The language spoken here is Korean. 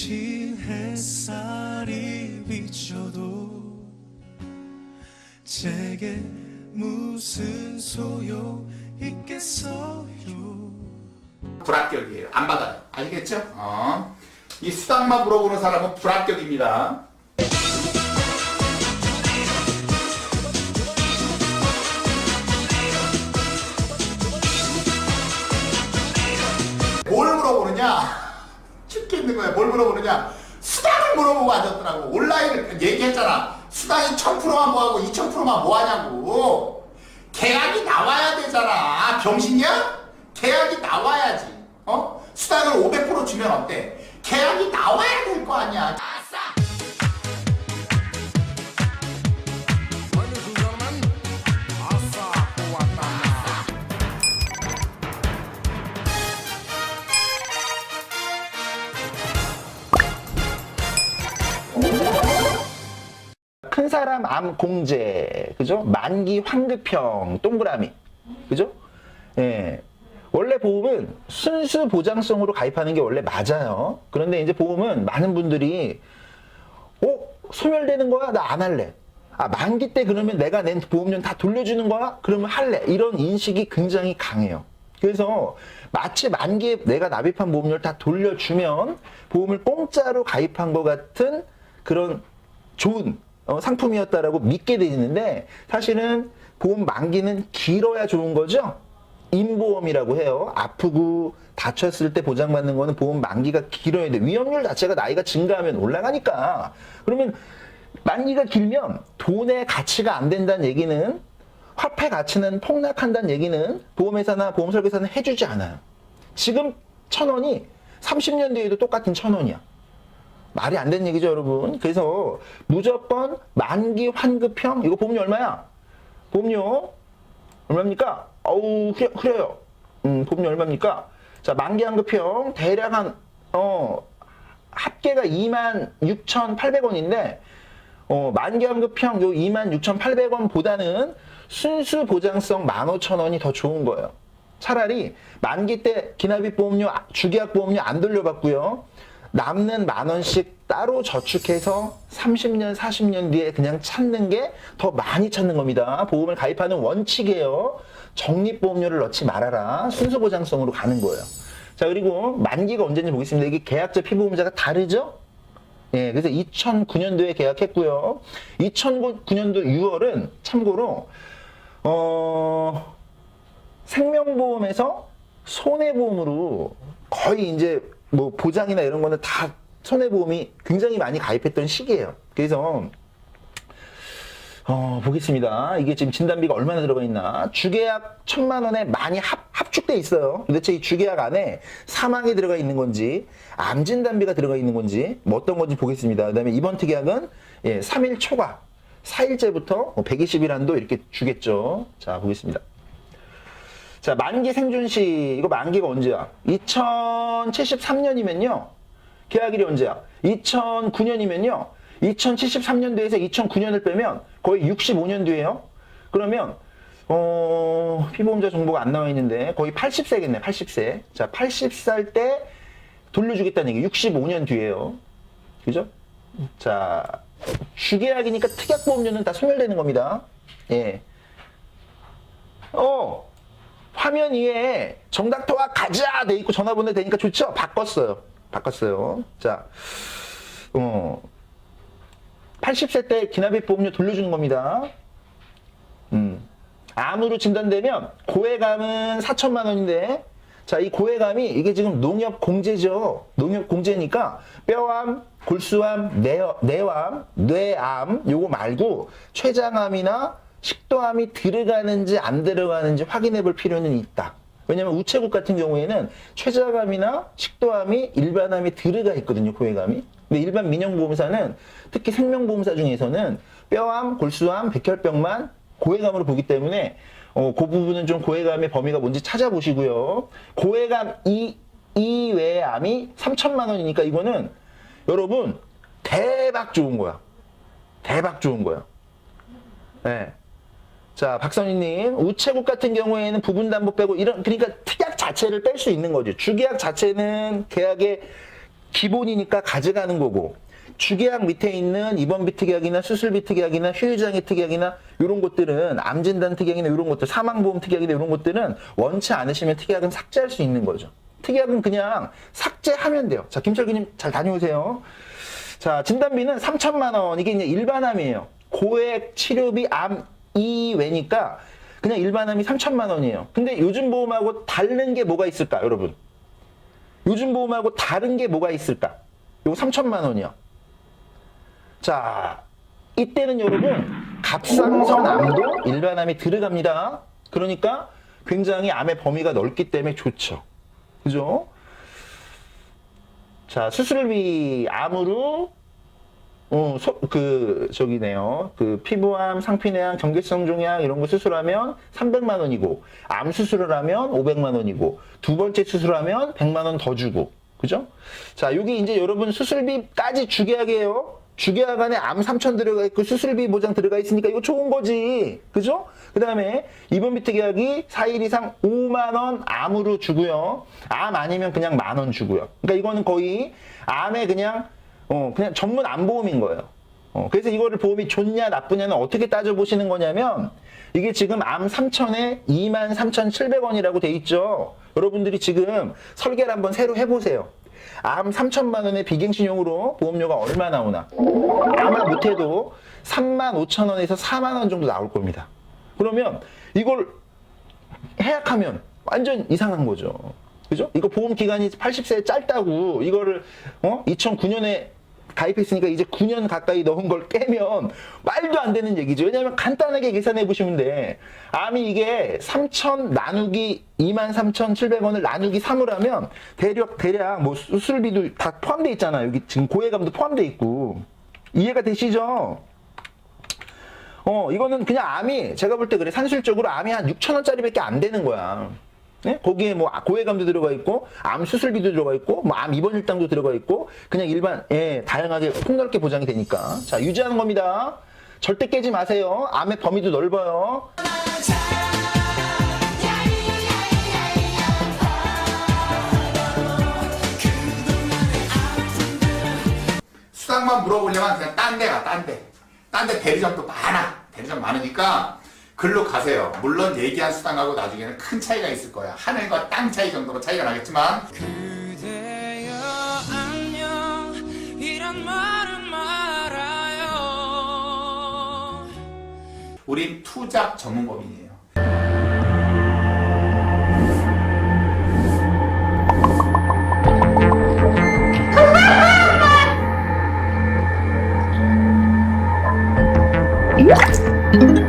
진 햇살이 비춰도 제게 무슨 소용 있겠어요. 불합격이에요. 안 받아요. 알겠죠? 이 수당만 물어보는 사람은 불합격입니다. 뭘 물어보느냐? 죽겠는 거야. 뭘 물어보느냐? 수당을 물어보고 앉았더라고. 온라인을 얘기했잖아. 수당이 1000%만 뭐하고 2000%만 뭐하냐고. 계약이 나와야 되잖아. 병신이야? 계약이 나와야지. 수당을 500% 주면 어때? 계약이 나와야 될 거 아니야. 큰 사람 암 공제, 그죠? 만기 환급형 동그라미, 그죠? 예. 원래 보험은 순수 보장성으로 가입하는 게 원래 맞아요. 그런데 이제 보험은 많은 분들이 소멸되는 거야? 나 안 할래. 만기 때 그러면 내가 낸 보험료 다 돌려주는 거야? 그러면 할래. 이런 인식이 굉장히 강해요. 그래서 마치 만기에 내가 납입한 보험료를 다 돌려주면 보험을 공짜로 가입한 것 같은 그런 좋은 상품이었다라고 믿게 되는데, 사실은 보험 만기는 길어야 좋은 거죠. 임보험이라고 해요. 아프고 다쳤을 때 보장받는 거는 보험 만기가 길어야 돼. 위험률 자체가 나이가 증가하면 올라가니까. 그러면 만기가 길면 돈의 가치가 안 된다는 얘기는, 화폐 가치는 폭락한다는 얘기는 보험회사나 보험설계사는 해주지 않아요. 지금 1000원이 30년 뒤에도 똑같은 1000원이야. 말이 안 되는 얘기죠, 여러분. 그래서 무조건 만기 환급형. 이거 보험료 얼마야? 보험료 얼마입니까? 어우, 흐려요. 보험료 얼마입니까? 자, 만기 환급형 대략 한 합계가 26,800원인데 만기 환급형 요 26,800원보다는 순수 보장성 15,000원이 더 좋은 거예요. 차라리 만기 때 기납입 보험료, 주계약 보험료 안 돌려받고요. 남는 10,000원씩 따로 저축해서 30년, 40년 뒤에 그냥 찾는 게 더 많이 찾는 겁니다. 보험을 가입하는 원칙이에요. 적립보험료를 넣지 말아라. 순수보장성으로 가는 거예요. 자, 그리고 만기가 언제인지 보겠습니다. 이게 계약자 피보험자가 다르죠? 예, 그래서 2009년도에 계약했고요. 2009년도 6월은 참고로 생명보험에서 손해보험으로 거의 이제 뭐 보장이나 이런 거는 다 손해보험이 굉장히 많이 가입했던 시기예요. 그래서 보겠습니다. 이게 지금 진단비가 얼마나 들어가 있나. 주계약 1000만 원에 많이 합축돼 있어요. 도대체 이 주계약 안에 사망이 들어가 있는 건지, 암진단비가 들어가 있는 건지, 뭐 어떤 건지 보겠습니다. 그 다음에 이번 특약은 3일 초과, 4일째부터 120일 한도 이렇게 주겠죠. 자, 보겠습니다. 자, 만기 생존시, 이거 만기가 언제야? 2073년이면요. 계약일이 언제야? 2009년이면요. 2073년도에서 2009년을 빼면 거의 65년 뒤에요. 그러면 피보험자 정보가 안 나와 있는데 거의 80세겠네. 80세. 자, 80살 때 돌려주겠다는 얘기. 65년 뒤에요. 그죠? 자, 주계약이니까 특약보험료는 다 소멸되는 겁니다. 예. 화면 위에 정닥터와 가자 돼 있고 전화번호 되니까 좋죠? 바꿨어요. 자, 80세 때 기납입 보험료 돌려주는 겁니다. 암으로 진단되면 고해감은 4천만 원인데, 자, 이 고해감이 이게 지금 농협 공제죠. 농협 공제니까 뼈암, 골수암, 뇌암, 뇌암 요거 말고 췌장암이나 식도암이 들어가는지 안 들어가는지 확인해 볼 필요는 있다. 왜냐면 우체국 같은 경우에는 췌장암이나 식도암이 일반암이 들어가 있거든요, 고해감이. 근데 일반 민영보험사는 특히 생명보험사 중에서는 뼈암, 골수암, 백혈병만 고해감으로 보기 때문에 그 부분은 좀 고해감의 범위가 뭔지 찾아보시고요. 고해감 이외의 암이 3천만 원이니까 이거는 여러분 대박 좋은 거야. 대박 좋은 거야. 네. 자, 박선희님, 우체국 같은 경우에는 부분담보 빼고 그러니까 특약 자체를 뺄 수 있는 거죠. 주계약 자체는 계약의 기본이니까 가져가는 거고, 주계약 밑에 있는 입원비 특약이나 수술비 특약이나 휴유장애 특약이나 이런 것들은 암진단 특약이나 이런 것들, 사망보험 특약이나 이런 것들은 원치 않으시면 특약은 삭제할 수 있는 거죠. 특약은 그냥 삭제하면 돼요. 자, 김철규님 잘 다녀오세요. 자, 진단비는 3천만 원. 이게 이제 일반암이에요. 고액 치료비 암 이외니까 그냥 일반암이 3천만 원이에요. 근데 요즘 보험하고 다른 게 뭐가 있을까, 여러분? 요즘 보험하고 다른 게 뭐가 있을까? 요거 3천만 원이요. 자, 이때는 여러분 갑상선 암도 일반암이 들어갑니다. 그러니까 굉장히 암의 범위가 넓기 때문에 좋죠. 그죠? 자, 수술비 암으로 피부암, 상피내암, 경계성 종양 이런 거 수술하면 300만 원이고, 암 수술을 하면 500만 원이고, 두 번째 수술하면 100만 원 더 주고, 그죠? 자, 여기 이제 여러분 수술비까지 주계약이에요. 주계약 안에 암 3천 들어가 있고 수술비 보장 들어가 있으니까 이거 좋은 거지. 그죠? 그 다음에 입원비 특약이 4일 이상 5만 원 암으로 주고요. 암 아니면 그냥 10,000원 주고요. 그러니까 이거는 거의 암에 그냥 전문 암보험인 거예요. 그래서 이거를 보험이 좋냐 나쁘냐는 어떻게 따져보시는 거냐면, 이게 지금 암 3천에 23,700원이라고 돼 있죠. 여러분들이 지금 설계를 한번 새로 해보세요. 암 3천만 원의 비갱신용으로 보험료가 얼마 나오나? 아마 못해도 35,000원에서 4만 원 정도 나올 겁니다. 그러면 이걸 해약하면 완전 이상한 거죠. 그죠? 이거 보험 기간이 80세 짧다고 이거를 2009년에 가입했으니까 이제 9년 가까이 넣은 걸 깨면 말도 안 되는 얘기죠. 왜냐하면 간단하게 계산해 보시면 돼. 암이 이게 3,000 나누기 23,700원을 나누기 3을 하면 대략 뭐 수술비도 다 포함되어 있잖아요. 여기 지금 고해감도 포함되어 있고. 이해가 되시죠? 이거는 그냥 암이, 제가 볼 때 그래, 산술적으로 암이 한 6,000원짜리밖에 안 되는 거야. 네? 거기에 뭐 고해감도 들어가 있고, 암 수술비도 들어가 있고, 뭐 암 입원 일당도 들어가 있고, 그냥 다양하게 폭넓게 보장이 되니까. 자, 유지하는 겁니다. 절대 깨지 마세요. 암의 범위도 넓어요. 수당만 물어보려면 그냥 딴 데 가, 딴 데. 딴 데 대리점도 많아. 대리점 많으니까 글로 가세요. 물론 얘기한 수당하고 나중에는 큰 차이가 있을 거야. 하늘과 땅 차이 정도로 차이가 나겠지만. 그대여 안녕 이런 말은 말아요. 우린 투잡 전문법인이에요. Yeah.